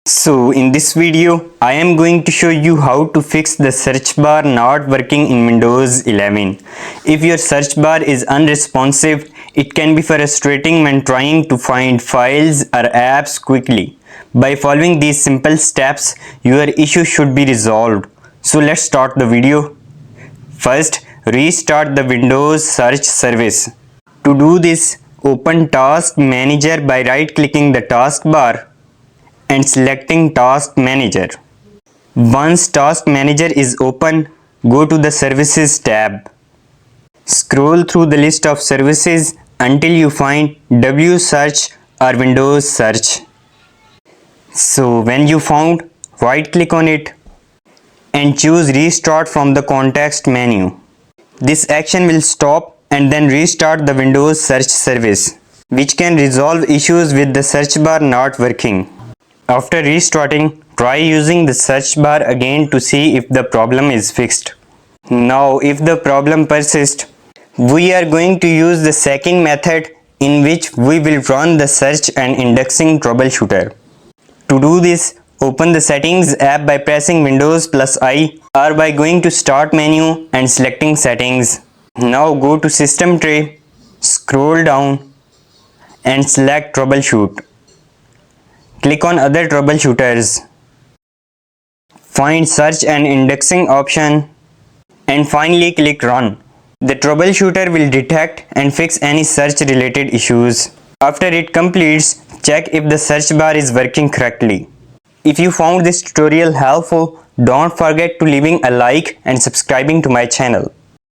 So in this video, I am going to show you how to fix the search bar not working in Windows 11. If your search bar is unresponsive, it can be frustrating when trying to find files or apps quickly. By following these simple steps, your issue should be resolved. So let's start the video. First, restart the Windows search service. To do this, open Task Manager by right-clicking the taskbar and selecting Task Manager. Once Task Manager is open, go to the Services tab. Scroll through the list of services until you find WSearch or Windows Search. So when you found, right-click on it and choose Restart from the context menu. This action will stop and then restart the Windows search service, which can resolve issues with the search bar not working. After restarting, try using the search bar again to see if the problem is fixed. Now, if the problem persists, we are going to use the second method in which we will run the search and indexing troubleshooter. To do this, open the Settings app by pressing Windows plus I or by going to Start menu and selecting Settings. Now go to System tray, scroll down and select Troubleshoot. Click on Other Troubleshooters. Find Search and Indexing option and finally click Run. The troubleshooter will detect and fix any search related issues. After it completes, check if the search bar is working correctly. If you found this tutorial helpful, don't forget to leaving a like and subscribing to my channel.